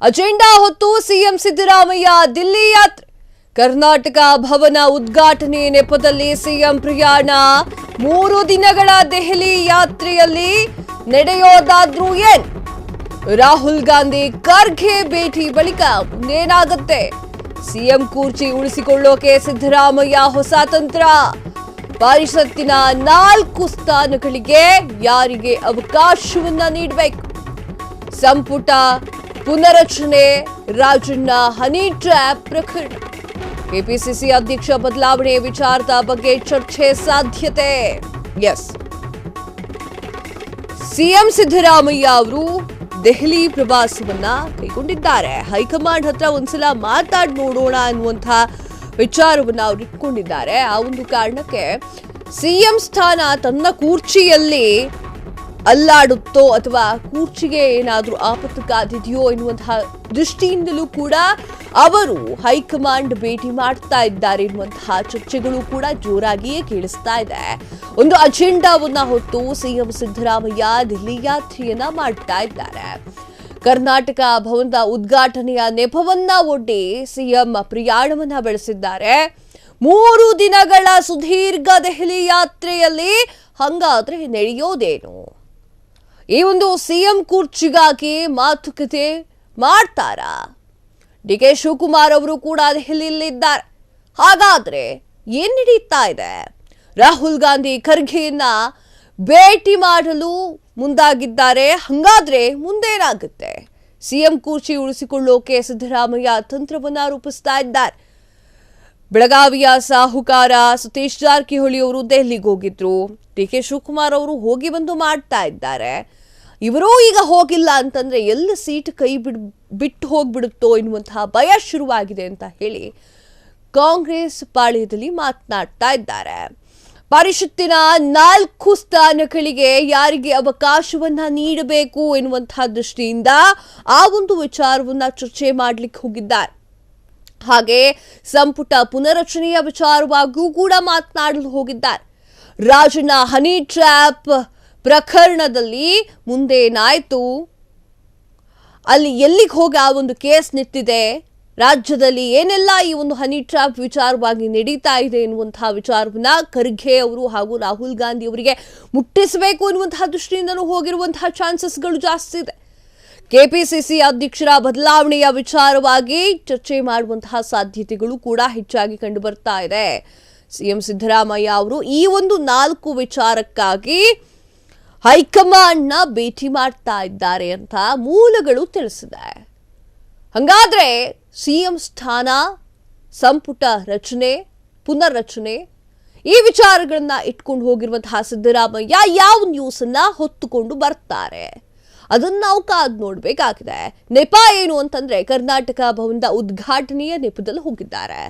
Agenda ಹೊತ್ತು CM Siddaramaiah Delhi ಯಾತ್ರೆ. ಕರ್ನಾಟಕ ಭವನ ಉದ್ಘಾಟನೆ ನೆಪದಲ್ಲಿ ಸಿಎಂ ಪ್ರಯಾಣ. 3 ದಿನಗಳ ದೆಹಲಿ ಯಾತ್ರೆಯಲ್ಲಿ ನಡೆಯೋದಾದ್ರೂ ಏನ್? ರಾಹುಲ್ ಗಾಂಧಿ ಖರ್ಗೆ ಭೇಟಿ ಬಳಿಕ ಮುಂದೇನಾಗುತ್ತೆ? ಸಿಎಂ ಕುರ್ಚಿ ಉಳಿಸಿಕೊಳ್ಳೋಕೆ ಸಿದ್ದರಾಮಯ್ಯ ಹೊಸ ತಂತ್ರ. ಪರಿಷತ್ತಿನ 4 ಸ್ಥಾನಗಳಿಗೆ ಯಾರಿಗೆ ಅವಕಾಶವನ್ನ ನೀಡಬೇಕು? ಸಂಪುಟ ಪುನರಚನೆ, ರಾಜಣ್ಣ ಹನಿ ಟ್ರ್ಯಾಪ್ ಪ್ರಕರಣ, ಕೆಪಿಸಿಸಿ ಅಧ್ಯಕ್ಷ ಬದಲಾವಣೆ ವಿಚಾರದ ಬಗ್ಗೆ ಚರ್ಚೆ ಸಾಧ್ಯತೆ. ಎಸ್, ಸಿಎಂ ಸಿದ್ದರಾಮಯ್ಯ ಅವರು ದೆಹಲಿ ಪ್ರವಾಸವನ್ನ ಕೈಗೊಂಡಿದ್ದಾರೆ. ಹೈಕಮಾಂಡ್ ಹತ್ರ ಒಂದ್ಸಲ ಮಾತಾಡಿ ನೋಡೋಣ ಅನ್ನುವಂತಹ ವಿಚಾರವನ್ನ ಅವ್ರು ಇಟ್ಕೊಂಡಿದ್ದಾರೆ. ಆ ಒಂದು ಕಾರಣಕ್ಕೆ ಸಿಎಂ ಸ್ಥಾನ ತನ್ನ ಕೂರ್ಚಿಯಲ್ಲಿ ಅಲ್ಲಾಡುತ್ತೋ ಅಥವಾ ಕೂರ್ಚಿಗೆ ಏನಾದ್ರೂ ಆಪತ್ತು ಕಾದಿದೆಯೋ ಎನ್ನುವಂತಹ ದೃಷ್ಟಿಯಿಂದಲೂ ಕೂಡ ಅವರು ಹೈಕಮಾಂಡ್ ಭೇಟಿ ಮಾಡ್ತಾ ಇದ್ದಾರೆ ಎನ್ನುವಂತಹ ಚರ್ಚೆಗಳು ಕೂಡ ಜೋರಾಗಿಯೇ ಕೇಳಿಸ್ತಾ ಇದೆ. ಒಂದು ಅಜೆಂಡಾವನ್ನ ಹೊತ್ತು ಸಿಎಂ ಸಿದ್ದರಾಮಯ್ಯ ದಿಲ್ಲಿ ಯಾತ್ರೆಯನ್ನ ಮಾಡ್ತಾ ಇದ್ದಾರೆ. ಕರ್ನಾಟಕ ಭವನದ ಉದ್ಘಾಟನೆಯ ನೆಪವನ್ನ ಒಡ್ಡಿ ಸಿಎಂ ಪ್ರಯಾಣವನ್ನ ಬೆಳೆಸಿದ್ದಾರೆ. 3 ದಿನಗಳ ಸುದೀರ್ಘ ದೆಹಲಿ ಯಾತ್ರೆಯಲ್ಲಿ ಹಂಗಾದ್ರೆ ನಡೆಯೋದೇನು? ಈ ಒಂದು ಸಿಎಂ ಕುರ್ಚಿಗಾಗಿ ಮಾತುಕತೆ ಮಾಡ್ತಾರಾ? ಡಿಕೆ ಶಿವಕುಮಾರ್ ಅವರು ಕೂಡ ದೆಹಲಿಯಲ್ಲಿದ್ದಾರೆ. ಹಾಗಾದ್ರೆ ಏನ್ ನಡೀತಾ ಇದೆ? ರಾಹುಲ್ ಗಾಂಧಿ ಖರ್ಗೆಯನ್ನ ಭೇಟಿ ಮಾಡಲು ಮುಂದಾಗಿದ್ದಾರೆ. ಹಂಗಾದ್ರೆ ಮುಂದೇನಾಗುತ್ತೆ? ಸಿಎಂ ಕುರ್ಚಿ ಉಳಿಸಿಕೊಳ್ಳೋಕೆ ಸಿದ್ದರಾಮಯ್ಯ ತಂತ್ರವನ್ನ ರೂಪಿಸ್ತಾ ಇದ್ದಾರೆ. ಬೆಳಗಾವಿಯ ಸಾಹುಕಾರ ಸತೀಶ್ ಜಾರಕಿಹೊಳಿ ಅವರು ದೆಹಲಿಗೆ ಹೋಗಿದ್ರು. ಡಿಕೆ ಶಿವಕುಮಾರ್ ಅವರು ಹೋಗಿ ಬಂದು ಮಾಡ್ತಾ ಇದ್ದಾರೆ. ಇವರೂ ಈಗ ಹೋಗಿಲ್ಲ ಅಂತಂದ್ರೆ ಎಲ್ಲ ಸೀಟ್ ಬಿಟ್ಟು ಹೋಗ್ಬಿಡುತ್ತೋ ಎನ್ನುವಂತಹ ಭಯ ಶುರುವಾಗಿದೆ ಅಂತ ಹೇಳಿ ಕಾಂಗ್ರೆಸ್ ಪಾಳ್ಯದಲ್ಲಿ ಮಾತನಾಡ್ತಾ ಇದ್ದಾರೆ. ಪರಿಷತ್ತಿನ 4 ಸ್ಥಾನಗಳಿಗೆ ಯಾರಿಗೆ ಅವಕಾಶವನ್ನ ನೀಡಬೇಕು ಎನ್ನುವಂತಹ ದೃಷ್ಟಿಯಿಂದ ಆ ಒಂದು ವಿಚಾರವನ್ನ ಚರ್ಚೆ ಮಾಡ್ಲಿಕ್ಕೆ ಹೋಗಿದ್ದಾರೆ. ಹಾಗೆ ಸಂಪುಟ ಪುನರಚನೆಯ ವಿಚಾರವಾಗಿಯೂ ಕೂಡ ಮಾತನಾಡಲು ಹೋಗಿದ್ದಾರೆ. ರಾಜಣ್ಣ ಹನಿ ಟ್ರ್ಯಾಪ್ ಪ್ರಕರಣದಲ್ಲಿ ಮುಂದೇನಾಯ್ತು? ಅಲ್ಲಿ ಎಲ್ಲಿಗೆ ಹೋಗಿ ಆ ಒಂದು ಕೇಸ್ ನಿಂತಿದೆ? ರಾಜ್ಯದಲ್ಲಿ ಏನೆಲ್ಲ ಈ ಒಂದು ಹನಿ ಟ್ರ್ಯಾಪ್ ವಿಚಾರವಾಗಿ ನಡೀತಾ ಇದೆ ಎನ್ನುವಂತಹ ವಿಚಾರವನ್ನ ಖರ್ಗೆ ಅವರು ಹಾಗೂ ರಾಹುಲ್ ಗಾಂಧಿ ಅವರಿಗೆ ಮುಟ್ಟಿಸಬೇಕು ಎನ್ನುವಂತಹ ದೃಷ್ಟಿಯಿಂದಲೂ ಹೋಗಿರುವಂತಹ ಚಾನ್ಸಸ್ಗಳು ಜಾಸ್ತಿ ಇದೆ. ಕೆಪಿಸಿಸಿ ಅಧ್ಯಕ್ಷರ ಬದಲಾವಣೆಯ ವಿಚಾರವಾಗಿ ಚರ್ಚೆ ಮಾಡುವಂತಹ ಸಾಧ್ಯತೆಗಳು ಕೂಡ ಹೆಚ್ಚಾಗಿ ಕಂಡು ಬರ್ತಾ ಇದೆ. ಸಿಎಂ ಸಿದ್ದರಾಮಯ್ಯ ಅವರು ಈ ಒಂದು 4 ವಿಚಾರಕ್ಕಾಗಿ ಹೈಕಮಾಂಡ್ನ ಭೇಟಿ ಮಾಡ್ತಾ ಇದ್ದಾರೆ ಅಂತ ಮೂಲಗಳು ತಿಳಿಸಿದೆ. ಹಂಗಾದ್ರೆ ಸಿಎಂ ಸ್ಥಾನ, ಸಂಪುಟ ರಚನೆ, ಪುನರ್ರಚನೆ ಈ ವಿಚಾರಗಳನ್ನ ಇಟ್ಕೊಂಡು ಹೋಗಿರುವಂತಹ ಸಿದ್ದರಾಮಯ್ಯ ಯಾವ ನ್ಯೂಸ್ ಅನ್ನ ಹೊತ್ತುಕೊಂಡು ಬರ್ತಾರೆ? ಅದನ್ನ ನಾವು ಕಾದ್ ನೋಡ್ಬೇಕಾಗಿದೆ. ನೆಪ ಏನು ಅಂತಂದ್ರೆ ಕರ್ನಾಟಕ ಭವನದ ಉದ್ಘಾಟನೆಯ ನೆಪದಲ್ಲಿ ಹೋಗಿದ್ದಾರೆ.